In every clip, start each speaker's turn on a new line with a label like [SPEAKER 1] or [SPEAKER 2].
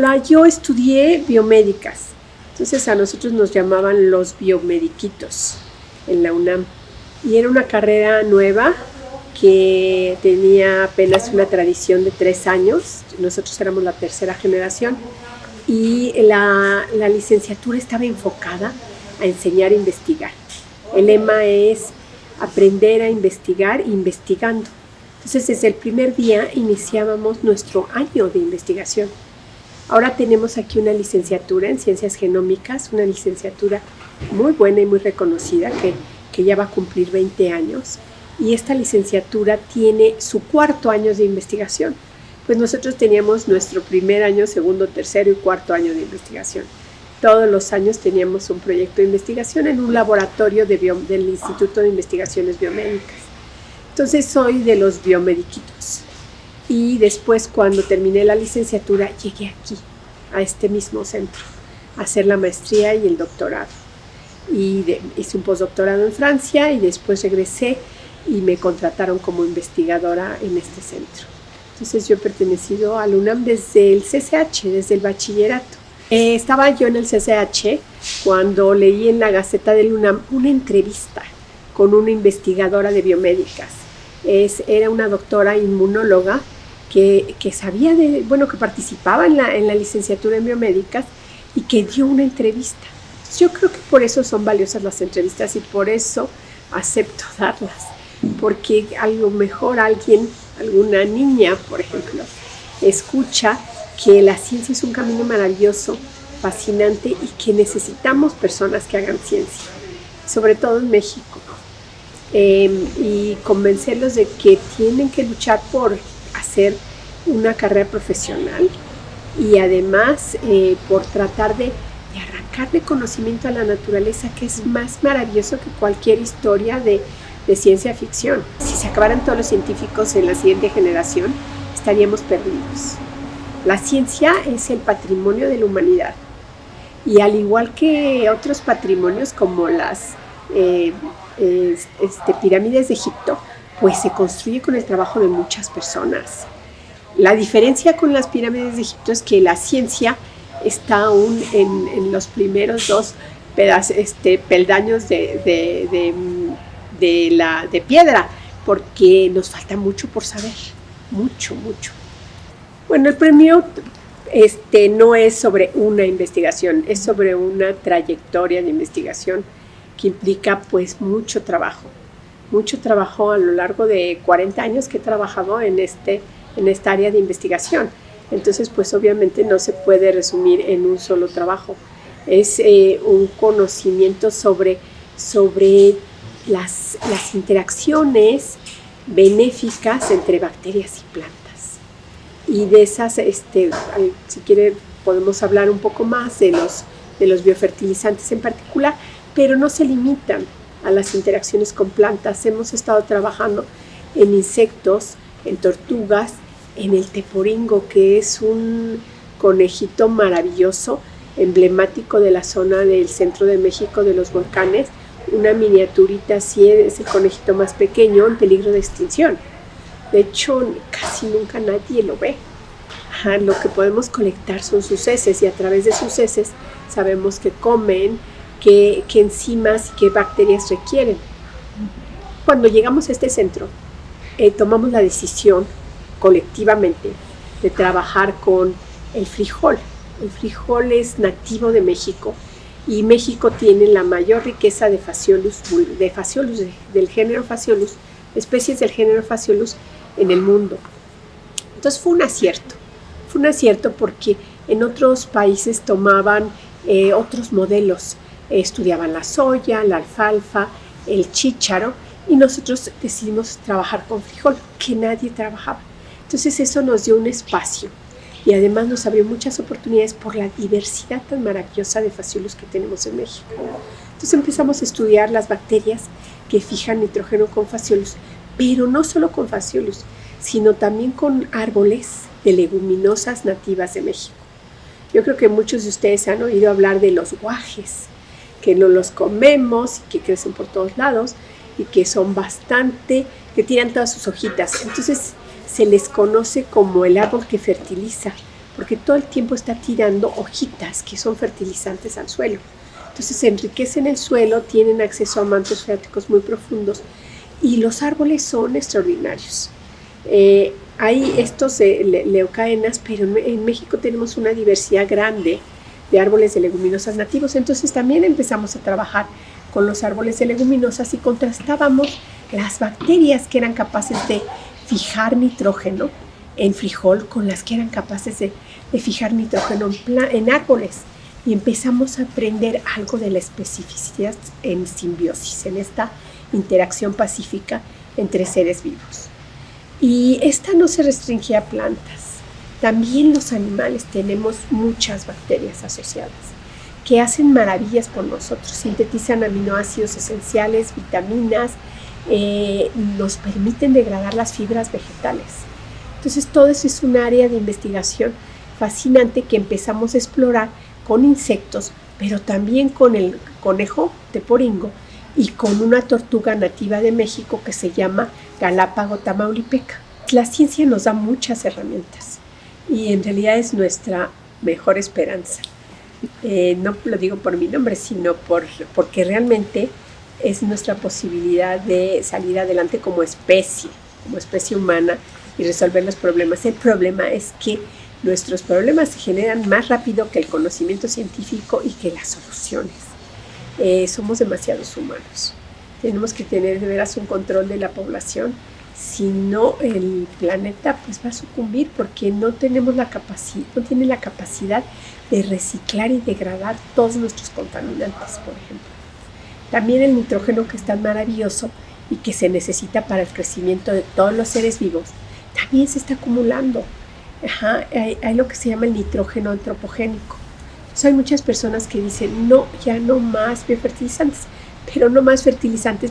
[SPEAKER 1] Hola, yo estudié biomédicas, entonces a nosotros nos llamaban los biomediquitos en la UNAM. Y era una carrera nueva que tenía apenas una tradición de 3 años, nosotros éramos la tercera generación, y la licenciatura estaba enfocada a enseñar a investigar. El lema es aprender a investigar investigando. Entonces desde el primer día iniciábamos nuestro año de investigación. Ahora tenemos aquí una licenciatura en Ciencias Genómicas, una licenciatura muy buena y muy reconocida que ya va a cumplir 20 años. Y esta licenciatura tiene su 4.º año de investigación. Pues nosotros teníamos nuestro primer año, segundo, tercero y 4.º año de investigación. Todos los años teníamos un proyecto de investigación en un laboratorio del Instituto de Investigaciones Biomédicas. Entonces soy de los biomediquitos. Y después, cuando terminé la licenciatura, llegué aquí, a este mismo centro, a hacer la maestría y el doctorado. Hice un postdoctorado en Francia y después regresé y me contrataron como investigadora en este centro. Entonces yo he pertenecido al UNAM desde el CCH, desde el bachillerato. Estaba yo en el CCH cuando leí en la Gaceta del UNAM una entrevista con una investigadora de biomédicas. Era una doctora inmunóloga que sabía que participaba en la licenciatura en biomédicas y que dio una entrevista. Entonces, yo creo que por eso son valiosas las entrevistas y por eso acepto darlas. Porque a lo mejor alguna niña, por ejemplo, escucha que la ciencia es un camino maravilloso, fascinante y que necesitamos personas que hagan ciencia, sobre todo en México, y convencerlos de que tienen que luchar por hacer una carrera profesional y además por tratar de arrancarle conocimiento a la naturaleza, que es más maravilloso que cualquier historia de ciencia ficción. Si se acabaran todos los científicos en la siguiente generación, estaríamos perdidos. La ciencia es el patrimonio de la humanidad y al igual que otros patrimonios como las pirámides de Egipto, pues se construye con el trabajo de muchas personas. La diferencia con las pirámides de Egipto es que la ciencia está aún en los primeros 2 peldaños de piedra, porque nos falta mucho por saber, mucho. Bueno, el premio no es sobre una investigación, es sobre una trayectoria de investigación que implica pues mucho trabajo a lo largo de 40 años que he trabajado en esta área de investigación. Entonces pues obviamente no se puede resumir en un solo trabajo, es un conocimiento sobre las interacciones benéficas entre bacterias y plantas. Y de esas, si quiere, podemos hablar un poco más de los biofertilizantes en particular, pero no se limitan a las interacciones con plantas. Hemos estado trabajando en insectos, en tortugas, en el teporingo, que es un conejito maravilloso, emblemático de la zona del centro de México, de los volcanes, una miniaturita así, es el conejito más pequeño en peligro de extinción. De hecho, casi nunca nadie lo ve. Lo que podemos colectar son sus heces y a través de sus heces sabemos qué comen, qué enzimas y qué bacterias requieren. Cuando llegamos a este centro, tomamos la decisión colectivamente de trabajar con el frijol. El frijol es nativo de México y México tiene la mayor riqueza de Phaseolus, del género Phaseolus, especies del género Phaseolus en el mundo. Entonces fue un acierto porque en otros países tomaban otros modelos, estudiaban la soya, la alfalfa, el chícharo, y nosotros decidimos trabajar con frijol, que nadie trabajaba. Entonces eso nos dio un espacio y además nos abrió muchas oportunidades por la diversidad tan maravillosa de Phaseolus que tenemos en México. Entonces empezamos a estudiar las bacterias que fijan nitrógeno con Phaseolus, pero no solo con Phaseolus, sino también con árboles de leguminosas nativas de México. Yo creo que muchos de ustedes han oído hablar de los guajes, que no los comemos y que crecen por todos lados y que son que tiran todas sus hojitas. Entonces se les conoce como el árbol que fertiliza, porque todo el tiempo está tirando hojitas que son fertilizantes al suelo. Entonces se enriquecen el suelo, tienen acceso a mantos freáticos muy profundos y los árboles son extraordinarios. Hay estos leucaenas, pero en México tenemos una diversidad grande de árboles de leguminosas nativos, entonces también empezamos a trabajar con los árboles de leguminosas y contrastábamos las bacterias que eran capaces de fijar nitrógeno en frijol con las que eran capaces de fijar nitrógeno en árboles, y empezamos a aprender algo de la especificidad en simbiosis, en esta interacción pacífica entre seres vivos. Y esta no se restringe a plantas, también los animales tenemos muchas bacterias asociadas que hacen maravillas por nosotros, sintetizan aminoácidos esenciales, vitaminas, nos permiten degradar las fibras vegetales. Entonces todo eso es un área de investigación fascinante que empezamos a explorar con insectos, pero también con el conejo teporingo y con una tortuga nativa de México que se llama Galápago tamaulipeca. La ciencia nos da muchas herramientas y en realidad es nuestra mejor esperanza. No lo digo por mi nombre, sino porque realmente es nuestra posibilidad de salir adelante como especie humana y resolver los problemas. El problema es que nuestros problemas se generan más rápido que el conocimiento científico y que las soluciones. Somos demasiados humanos. Tenemos que tener de veras un control de la población, si no el planeta pues va a sucumbir porque no tiene la capacidad de reciclar y degradar todos nuestros contaminantes, por ejemplo. También el nitrógeno, que es tan maravilloso y que se necesita para el crecimiento de todos los seres vivos, también se está acumulando. Hay lo que se llama el nitrógeno antropogénico. Entonces hay muchas personas que dicen, no, ya no más biofertilizantes,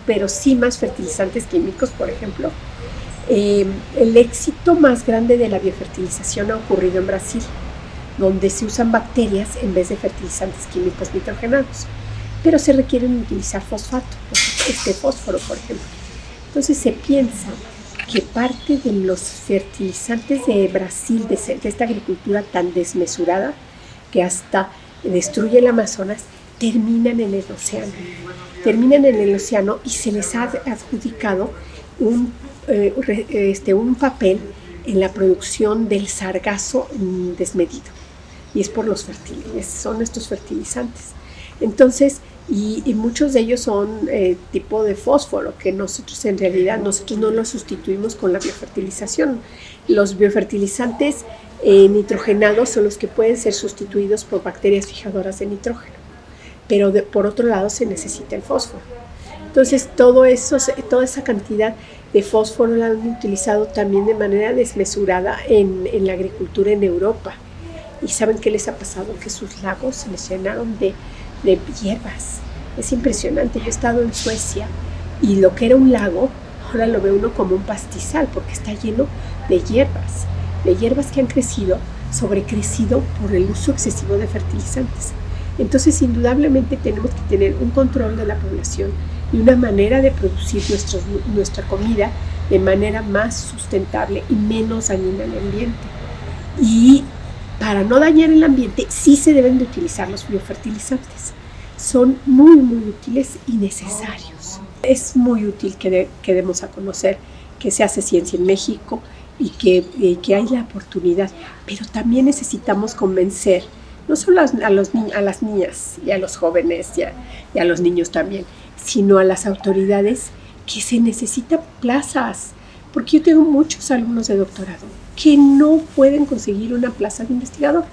[SPEAKER 1] pero sí más fertilizantes químicos, por ejemplo. El éxito más grande de la biofertilización ha ocurrido en Brasil, donde se usan bacterias en vez de fertilizantes químicos nitrogenados, pero se requieren utilizar fosfato, fósforo, por ejemplo. Entonces se piensa que parte de los fertilizantes de Brasil, de esta agricultura tan desmesurada que hasta destruye el Amazonas, terminan en el océano y se les ha adjudicado un papel en la producción del sargazo desmedido, y es por son estos fertilizantes. Entonces, y muchos de ellos son tipo de fósforo, que nosotros no los sustituimos con la biofertilización. Los biofertilizantes nitrogenados son los que pueden ser sustituidos por bacterias fijadoras de nitrógeno, pero por otro lado se necesita el fósforo. Entonces toda esa cantidad de fósforo la han utilizado también de manera desmesurada en la agricultura en Europa. ¿Y saben qué les ha pasado? Que sus lagos se les llenaron de hierbas. Es impresionante. Yo he estado en Suecia y lo que era un lago, ahora lo ve uno como un pastizal porque está lleno de hierbas que han sobrecrecido por el uso excesivo de fertilizantes. Entonces, indudablemente tenemos que tener un control de la población y una manera de producir nuestra comida de manera más sustentable y menos dañina al ambiente. Y para no dañar el ambiente, sí se deben de utilizar los biofertilizantes. Son muy, muy útiles y necesarios. Es muy útil que demos a conocer que se hace ciencia en México y que hay la oportunidad, pero también necesitamos convencer no solo a las niñas y a los jóvenes y a los niños también, sino a las autoridades que se necesitan plazas, porque yo tengo muchos alumnos de doctorado que no pueden conseguir una plaza de investigador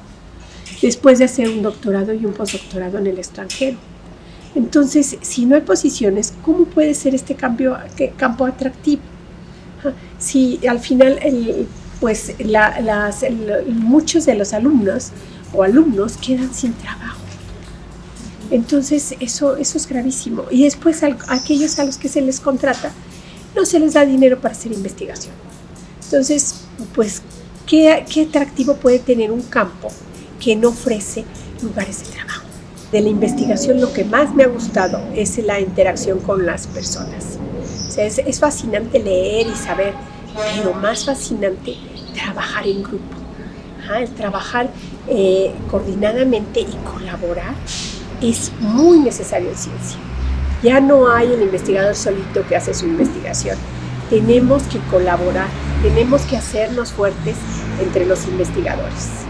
[SPEAKER 1] después de hacer un doctorado y un postdoctorado en el extranjero. Entonces, si no hay posiciones, ¿cómo puede ser este campo atractivo? Si al final muchos de los alumnos quedan sin trabajo. Entonces eso es gravísimo. Y después aquellos a los que se les contrata no se les da dinero para hacer investigación. Entonces, pues, ¿qué atractivo puede tener un campo que no ofrece lugares de trabajo? De la investigación lo que más me ha gustado es la interacción con las personas. O sea, es fascinante leer y saber, pero más fascinante trabajar en grupo. El trabajar coordinadamente y colaborar es muy necesario en ciencia. Ya no hay el investigador solito que hace su investigación. Tenemos que colaborar, tenemos que hacernos fuertes entre los investigadores.